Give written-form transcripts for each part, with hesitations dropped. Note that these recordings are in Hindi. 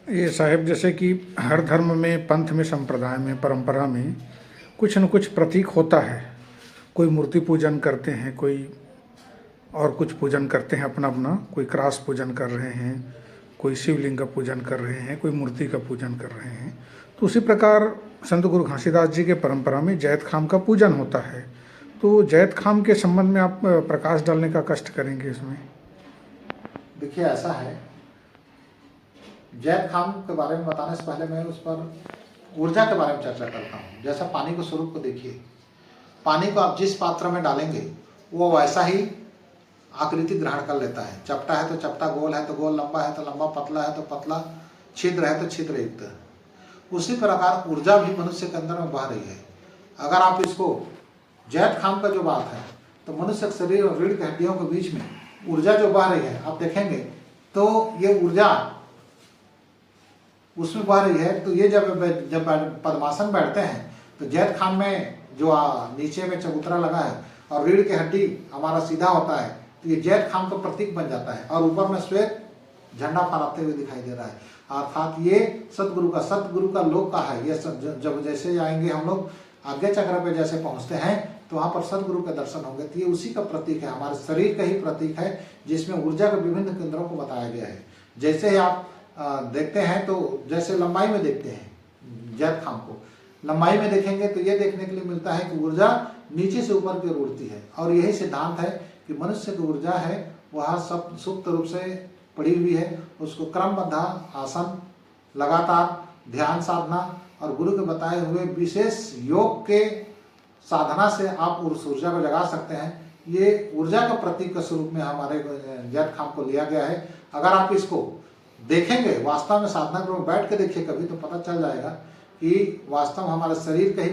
ये साहिब जैसे कि हर धर्म में, पंथ में, संप्रदाय में, परंपरा में कुछ न कुछ प्रतीक होता है। कोई मूर्ति पूजन करते हैं, कोई और कुछ पूजन करते हैं अपना अपना। कोई क्रॉस पूजन कर रहे हैं, कोई शिवलिंग का पूजन कर रहे हैं, कोई मूर्ति का पूजन कर रहे हैं। तो उसी प्रकार संत गुरु घासीदास जी के परंपरा में जैत खाम का पूजन होता है। तो जैत खाम के संबंध में आप प्रकाश डालने का कष्ट करेंगे इसमें। देखिए, ऐसा है, जैत खाम के बारे में बताने से पहले मैं उस पर ऊर्जा के बारे में चर्चा करता हूँ। जैसा पानी के स्वरूप को देखिए, पानी को आप जिस पात्र में डालेंगे वो वैसा ही आकृति ग्रहण कर लेता है। चपटा है तो चपटा, गोल है तो गोल, लंबा है तो लंबा, पतला है तो पतला, छिद्र है तो छिद्र युक्त। उसी प्रकार ऊर्जा भी मनुष्य के अंदर में बह रही है। अगर आप इसको जैत खाम का जो बात है, तो मनुष्य के शरीर और रीढ़ की हड्डियों के बीच में ऊर्जा जो बह रही है, आप देखेंगे तो ये ऊर्जा उसमें बह रही है। तो ये जब पद्मासन बैठते हैं तो जैत खाम में जो नीचे में चबूतरा लगा है और रीढ़ की हड्डी हमारा सीधा होता है, तो ये जैत खाम का प्रतीक बन जाता है और ऊपर में श्वेत झंडा फहराते हुए दिखाई दे रहा है। अर्थात ये सतगुरु का लोक का है। ये जब जैसे आएंगे हम लोग आज्ञा चक्र पे जैसे पहुंचते हैं तो वहां पर सतगुरु के दर्शन होंगे। तो ये उसी का प्रतीक है, हमारे शरीर का ही प्रतीक है, जिसमें ऊर्जा के विभिन्न केंद्रों को बताया गया है। जैसे ही आप देखते हैं तो जैसे लंबाई में देखते हैं जैत खाम को, लंबाई में देखेंगे तो ये देखने के लिए मिलता है कि ऊर्जा नीचे से ऊपर की ओर उड़ती है। और यही सिद्धांत है कि मनुष्य की ऊर्जा है वह सब सुप्त रूप से पड़ी हुई है। उसको क्रमबद्ध आसन, लगातार ध्यान साधना और गुरु के बताए हुए विशेष योग के साधना से आप उस ऊर्जा को जगा सकते हैं। ये ऊर्जा का प्रतीक के स्वरूप में हमारे जैत खाम को लिया गया है। अगर आप इसको देखेंगे वास्तव में, साधना में बैठ के देखिए कभी, तो पता चल जाएगा कि वास्तव में हमारे शरीर का ही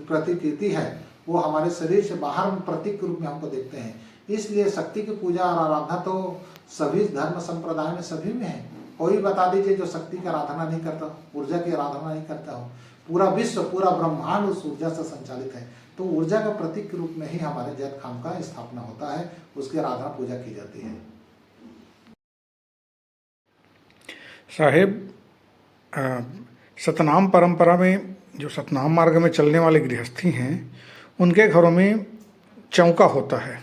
प्रतिकृति है। वो हमारे शरीर से बाहर प्रतीक के रूप में हमको देखते हैं। इसलिए शक्ति की पूजा और आराधना तो सभी धर्म संप्रदाय में सभी में है। कोई बता दीजिए जो शक्ति की आराधना नहीं करता, ऊर्जा की आराधना नहीं करता हो। पूरा विश्व, पूरा ब्रह्मांड उस ऊर्जा से संचालित है। तो ऊर्जा का प्रतीक के रूप में ही हमारे जैत खाम का स्थापना होता है, उसकी आराधना पूजा की जाती है। साहेब, सतनाम परंपरा में जो सतनाम मार्ग में चलने वाले गृहस्थी हैं, उनके घरों में चौका होता है।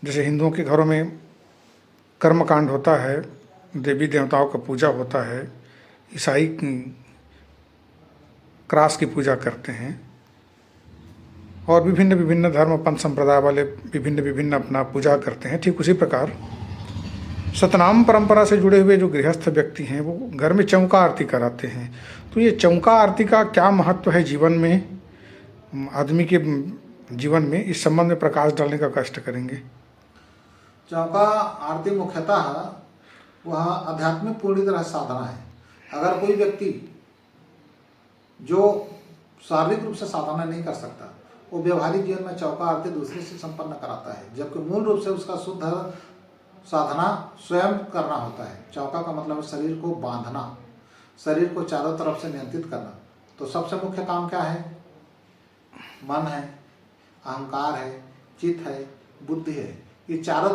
जैसे हिंदुओं के घरों में कर्मकांड होता है, देवी देवताओं का पूजा होता है, ईसाई क्रॉस की पूजा करते हैं, और विभिन्न विभिन्न धर्म पंथ संप्रदाय वाले विभिन्न विभिन्न अपना पूजा करते हैं। ठीक उसी प्रकार सतनाम परंपरा से जुड़े हुए जो गृहस्थ व्यक्ति हैं वो घर में चौका आरती कराते हैं। तो ये चौका आरती का क्या महत्व है जीवन में, आदमी के जीवन में, इस संबंध में प्रकाश डालने का कष्ट करेंगे। चौका आरती मुख्यतः वह आध्यात्मिक पूरी तरह साधना है। अगर कोई व्यक्ति जो शारीरिक रूप से साधना नहीं कर सकता, वो व्यवहारिक जीवन में चौका आरती दूसरे से संपन्न कराता है, जबकि मूल रूप से उसका शुद्ध साधना स्वयं करना होता है। चौका का मतलब शरीर को बांधना, शरीर को चारों तरफ से नियंत्रित करना। तो सबसे मुख्य काम क्या है? मन है, अहंकार है, चित्त है, बुद्धि है। ये चारों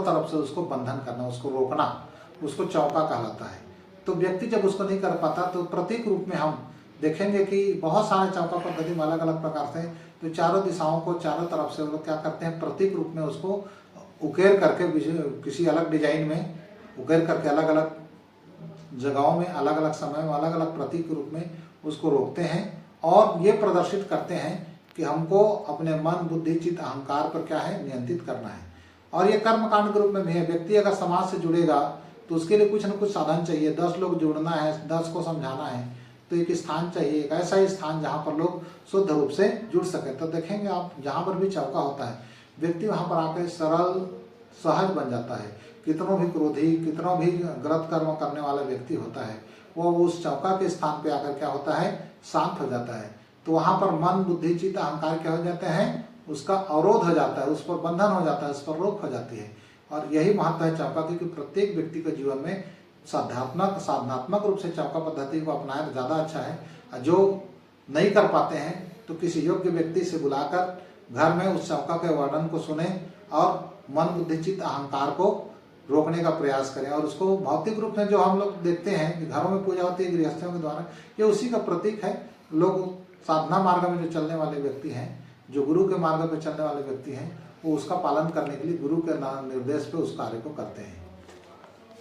तरफ से उसको बंधन करना, उसको रोकना, उसको चौका कहलाता है। तो व्यक्ति जब उसको नहीं कर पाता तो प्रतीक रूप में हम देखेंगे कि बहुत सारे चौका पद्धति में अलग अलग प्रकार से, तो चारों दिशाओं को चारों तरफ से वो लोग क्या करते हैं, प्रतीक रूप में उसको उकेर करके किसी अलग डिजाइन में उकेर करके अलग अलग जगहों में, अलग अलग समय में, अलग अलग प्रतीक के रूप में उसको रोकते हैं और ये प्रदर्शित करते हैं कि हमको अपने मन, बुद्धि, चित्त, अहंकार पर क्या है, नियंत्रित करना है। और ये कर्मकांड के रूप में भी है। व्यक्ति अगर समाज से जुड़ेगा तो उसके लिए कुछ न कुछ साधन चाहिए। 10 लोग जुड़ना है, 10 को समझाना है, तो एक स्थान चाहिए, एक ऐसा ही स्थान जहाँ पर लोग शुद्ध रूप से जुड़ सके। तो देखेंगे आप, जहाँ पर भी चौका होता है, व्यक्ति वहाँ पर आकर सरल सहज बन जाता है। कितनों भी क्रोधी, कितनों भी गलत कर्म करने वाला व्यक्ति होता है, वो उस चौका के स्थान पे आकर क्या होता है, शांत हो जाता है। तो वहाँ पर मन, बुद्धि, चित्त, अहंकार क्या हो जाते हैं, उसका अवरोध हो जाता है, उस पर बंधन हो जाता है, उस पर रोक हो जाती है। और यही महत्व है चौका की, कि प्रत्येक व्यक्ति के जीवन में साधनात्मक रूप से चौका पद्धति को अपनाए तो ज़्यादा अच्छा है। जो नहीं कर पाते हैं तो किसी योग्य व्यक्ति से बुलाकर घर में उस चौका के वर्णन को सुने और मन, बुद्धि, चित्त, अहंकार को रोकने का प्रयास करें। और उसको भौतिक रूप में जो हम लोग देखते हैं कि घरों में पूजा होती है गृहस्थियों के द्वारा, ये उसी का प्रतीक है। लोग साधना मार्ग में जो चलने वाले व्यक्ति हैं, जो गुरु के मार्ग पर चलने वाले व्यक्ति हैं, वो उसका पालन करने के लिए गुरु के निर्देश पे उस कार्य को करते हैं।